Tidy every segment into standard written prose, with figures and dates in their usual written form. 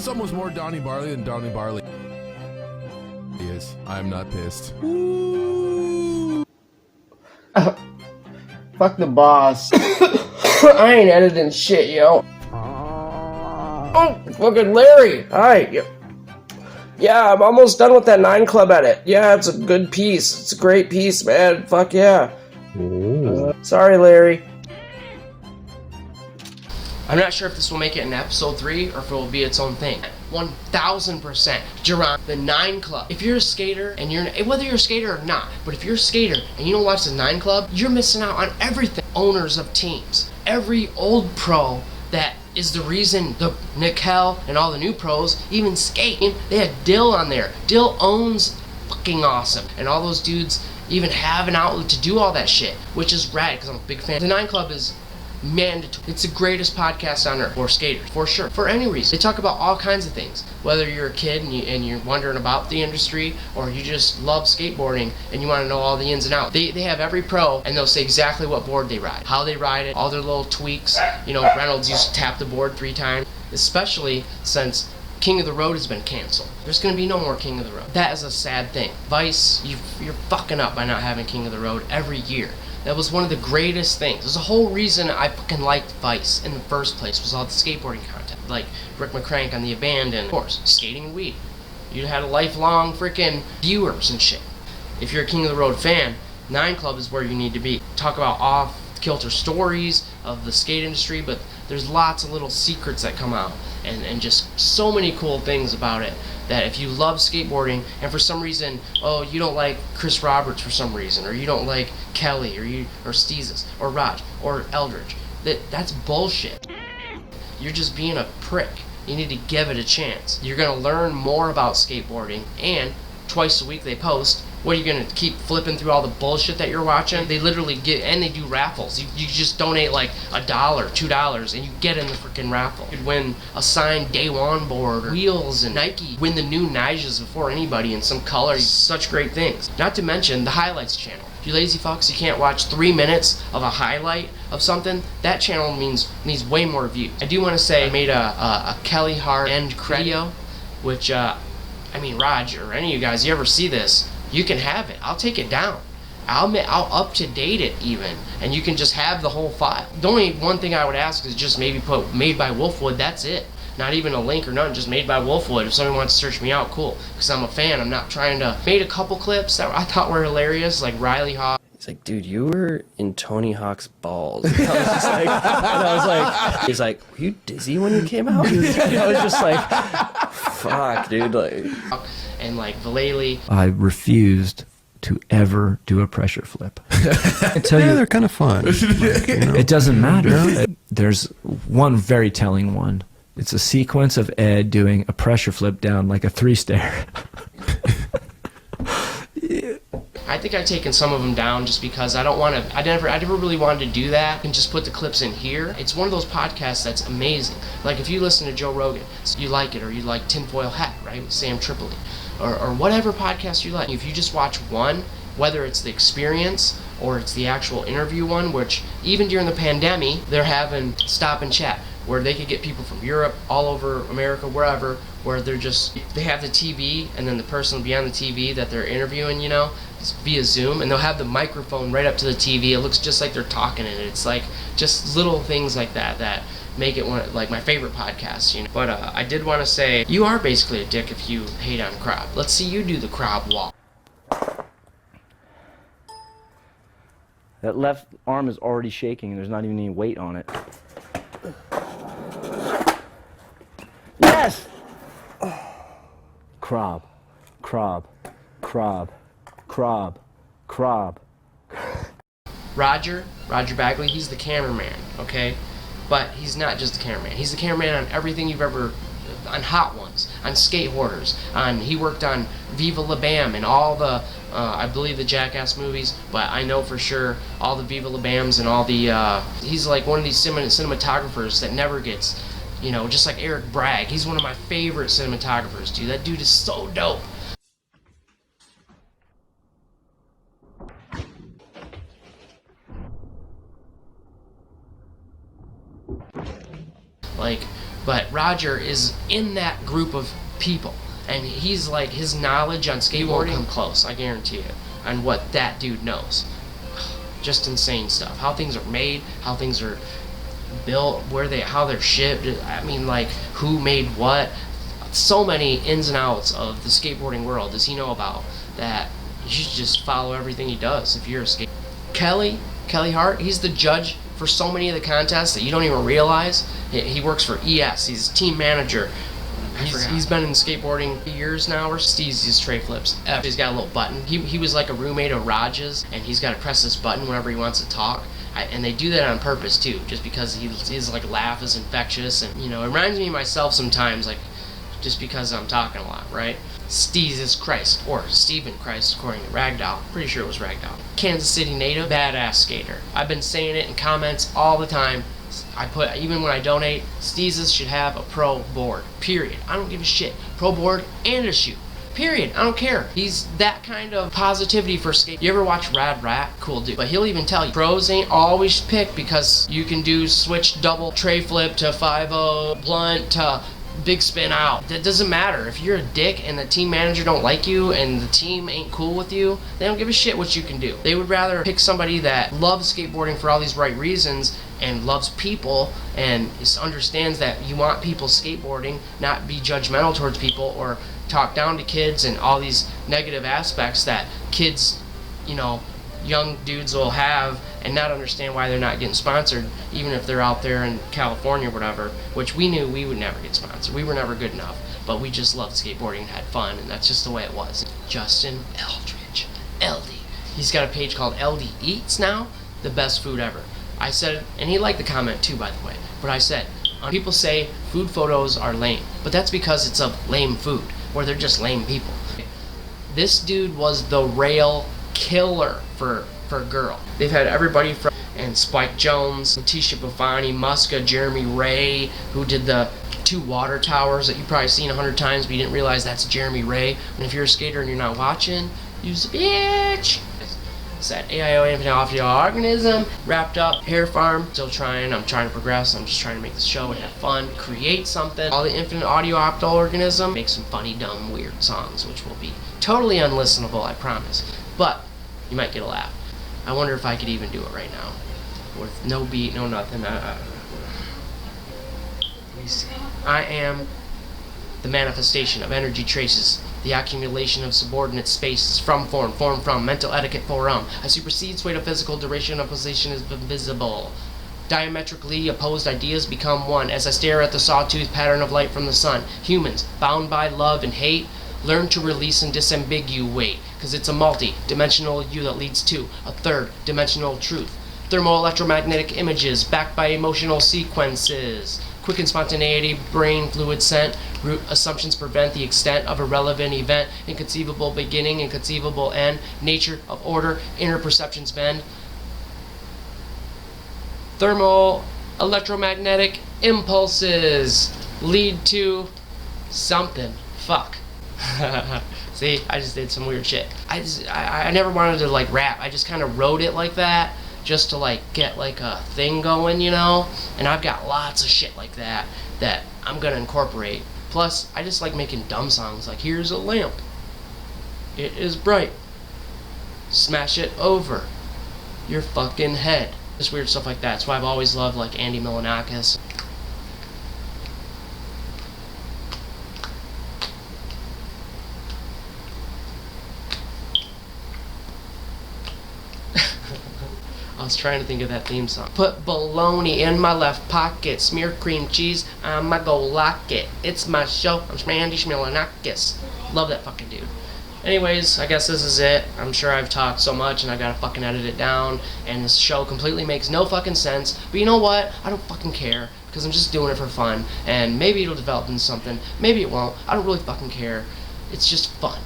It's almost more Donnie Barley than Donnie Barley is. I'm not pissed. Fuck the boss. I ain't editing shit, yo. Oh, fucking Larry. Hi. Yeah, I'm almost done with that 9 Club edit. Yeah, it's a good piece. It's a great piece, man. Fuck yeah. Sorry, Larry. I'm not sure if this will make it in episode 3 or if it will be its own thing. 1000%. Jerron, the 9 Club. If you're a skater and whether you're a skater or not, but if you're a skater and you don't watch the 9 Club, you're missing out on everything. Owners of teams. Every old pro that is the reason the Nickel and all the new pros even skate. They had Dill on there. Dill owns fucking awesome. And all those dudes even have an outlet to do all that shit, which is rad because I'm a big fan. The 9 Club is mandatory. It's the greatest podcast on earth for skaters, for sure, for any reason. They talk about all kinds of things, whether you're a kid and you're wondering about the industry, or you just love skateboarding and you want to know all the ins and outs. They have every pro, and they'll say exactly what board they ride, how they ride it, all their little tweaks. You know, Reynolds used to tap the board 3 times, especially since King of the Road has been canceled. There's going to be no more King of the Road. That is a sad thing. Vice, you're fucking up by not having King of the Road every year. That was one of the greatest things. There's a whole reason I fucking liked Vice in the first place, was all the skateboarding content. Like Rick McCrank on the Abandoned, of course, skating and weed. You had a lifelong freaking viewers and shit. If you're a King of the Road fan, 9 Club is where you need to be. Talk about off-kilter stories of the skate industry, but there's lots of little secrets that come out, and just so many cool things about it, that if you love skateboarding and for some reason, you don't like Chris Roberts for some reason, or you don't like Kelly, or Steezus, or Raj, or Eldridge, that's bullshit. You're just being a prick. You need to give it a chance. You're going to learn more about skateboarding, and twice a week they post. What, are you going to keep flipping through all the bullshit that you're watching? They literally and they do raffles. You just donate like $1, $2, and you get in the freaking raffle. You could win a signed Day One board, or wheels, and Nike. Win the new Nijas before anybody in some color. Such great things. Not to mention the highlights channel. If you lazy fucks, you can't watch 3 minutes of a highlight of something, that channel needs way more views. I do want to say I made a Kelly Hart end credit video, which, I mean, Raj, or any of you guys, you ever see this, you can have it. I'll take it down. I'll up to date it even, and you can just have the whole file. The only one thing I would ask is just maybe put made by Wolfwood. That's it. Not even a link or nothing, just made by Wolfwood. If somebody wants to search me out, cool. Because I'm a fan. I'm not trying to. Made a couple clips that I thought were hilarious, like Riley Hawk. He's like, dude, you were in Tony Hawk's balls. And I was like, he's like, were you dizzy when you came out? And I was just like, fuck, dude. Like, and like Vallely. I refused to ever do a pressure flip. I tell you, they're kind of fun. It doesn't matter. There's one very telling one. It's a sequence of Ed doing a pressure flip down like a 3-stair. I think I've taken some of them down just because I don't want to. I never really wanted to do that and just put the clips in here. It's one of those podcasts that's amazing. Like if you listen to Joe Rogan, you like it, or you like Tinfoil Hat, right, with Sam Tripoli, or whatever podcast you like. If you just watch one, whether it's the experience or it's the actual interview one, which even during the pandemic, they're having stop and chat, where they could get people from Europe, all over America, wherever, where they have the TV, and then the person will be on the TV that they're interviewing, you know, via Zoom, and they'll have the microphone right up to the TV. It looks just like they're talking in it. It's like just little things like that make it one, like my favorite podcast, you know. But I did want to say, you are basically a dick if you hate on CROB. Let's see you do the CROB Walk. That left arm is already shaking and there's not even any weight on it. Yes! CROB, CROB, CROB, CROB, CROB. Roger Bagley, he's the cameraman, okay? But he's not just the cameraman. He's the cameraman on everything you've ever, on Hot Ones, on Skate Hoarders, he worked on Viva La Bam and all the, I believe the Jackass movies, but I know for sure all the Viva La Bams and all the, he's like one of these cinematographers that never gets, you know, just like Erik Bragg. He's one of my favorite cinematographers, dude. That dude is so dope. Like, But Roger is in that group of people, and he's like, his knowledge on skateboarding won't come close, I guarantee it, on what that dude knows. Just insane stuff. How things are made, how things are built, how they're shipped. I mean, like, who made what. So many ins and outs of the skateboarding world does he know about that you should just follow everything he does if you're a skater. Kelly Hart, he's the judge for so many of the contests that you don't even realize. He works for ES, he's team manager. He's been in skateboarding for years now, or Steezus tray flips. He's got a little button. He was like a roommate of Raj's, and he's got to press this button whenever he wants to talk. And they do that on purpose too, just because his like laugh is infectious, and you know, it reminds me of myself sometimes, like just because I'm talking a lot, right? Steezus Christ, or Stephen Christ, according to Ragdoll. Pretty sure it was Ragdoll. Kansas City native, badass skater. I've been saying it in comments all the time. I put, even when I donate, Steezus should have a pro board. Period. I don't give a shit. Pro board and a shoe. Period. I don't care. He's that kind of positivity for skate. You ever watch Rad Rat? Cool dude. But he'll even tell you, pros ain't always picked because you can do switch double tray flip to 5-0, blunt to big spin out. That doesn't matter. If you're a dick and the team manager don't like you and the team ain't cool with you, they don't give a shit what you can do. They would rather pick somebody that loves skateboarding for all these right reasons and loves people and understands that you want people skateboarding, not be judgmental towards people or talk down to kids and all these negative aspects that kids, you know, young dudes will have and not understand why they're not getting sponsored, even if they're out there in California or whatever, which we knew we would never get sponsored. We were never good enough, but we just loved skateboarding and had fun, and that's just the way it was. Justin Eldridge, LD. He's got a page called LD Eats now, the best food ever. I said, and he liked the comment too, by the way, but I said, people say food photos are lame, but that's because it's of lame food, or they're just lame people. This dude was the rail killer for girl. They've had everybody from and Spike Jones, Letitia Buffani, Muska, Jeremy Ray, who did the 2 water towers that you've probably seen 100 times, but you didn't realize that's Jeremy Ray. And if you're a skater and you're not watching, use a bitch. It's that iaoo infinite audio organism wrapped up. Hair farm, still trying. I'm trying to progress. I'm just trying to make this show and have fun, create something. All the infinite audio opto organism, make some funny, dumb, weird songs, which will be totally unlistenable, I promise. But you might get a laugh. I wonder if I could even do it right now, with no beat, no nothing. Let me see. I am the manifestation of energy traces, the accumulation of subordinate spaces from form from, mental etiquette forum. I supersede sway to physical duration of position is invisible. Diametrically opposed ideas become one as I stare at the sawtooth pattern of light from the sun. Humans, bound by love and hate, learn to release and disambiguate, because it's a multi-dimensional you that leads to a third-dimensional truth. Thermoelectromagnetic images backed by emotional sequences. Quicken spontaneity, brain fluid scent, root assumptions prevent the extent of a relevant event, inconceivable beginning, inconceivable end, nature of order, inner perceptions bend. Thermoelectromagnetic impulses lead to something. Fuck. See, I just did some weird shit. I never wanted to like rap. I just kind of wrote it like that just to like get like a thing going, you know? And I've got lots of shit like that that I'm gonna incorporate. Plus, I just like making dumb songs like, here's a lamp. It is bright. Smash it over your fucking head. Just weird stuff like that. That's why I've always loved like Andy Milonakis. I was trying to think of that theme song. Put bologna in my left pocket, smear cream cheese, I'ma go lock it. It's my show, I'm Shmandy Shmilonakis. Love that fucking dude. Anyways, I guess this is it. I'm sure I've talked so much and I gotta fucking edit it down, and this show completely makes no fucking sense. But you know what? I don't fucking care, because I'm just doing it for fun, and maybe it'll develop into something, maybe it won't. I don't really fucking care. It's just fun.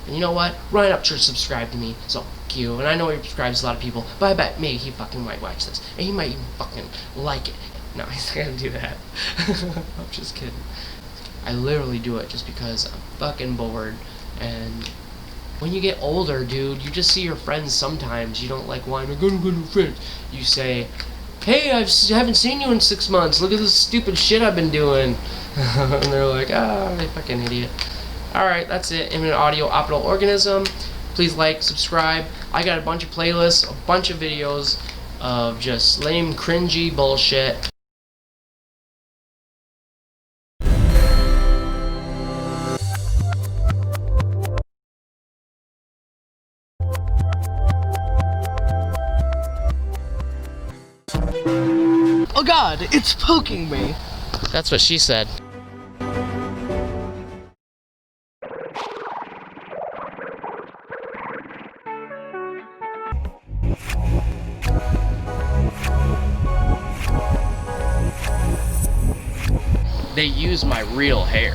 And you know what? Ryan Upchurch subscribed to me, so fuck you. And I know he subscribes to a lot of people, but I bet maybe he fucking might watch this. And he might even fucking like it. No, he's not gonna do that. I'm just kidding. I literally do it just because I'm fucking bored. And when you get older, dude, you just see your friends sometimes. You don't like whine, I gotta go to friends. You say, hey, haven't seen you in 6 months. Look at this stupid shit I've been doing. And they're like, ah, you fucking idiot. Alright, that's it. I'm an audio optical organism. Please like, subscribe. I got a bunch of playlists, a bunch of videos of just lame, cringy bullshit. Oh god, it's poking me. That's what she said. They use my real hair.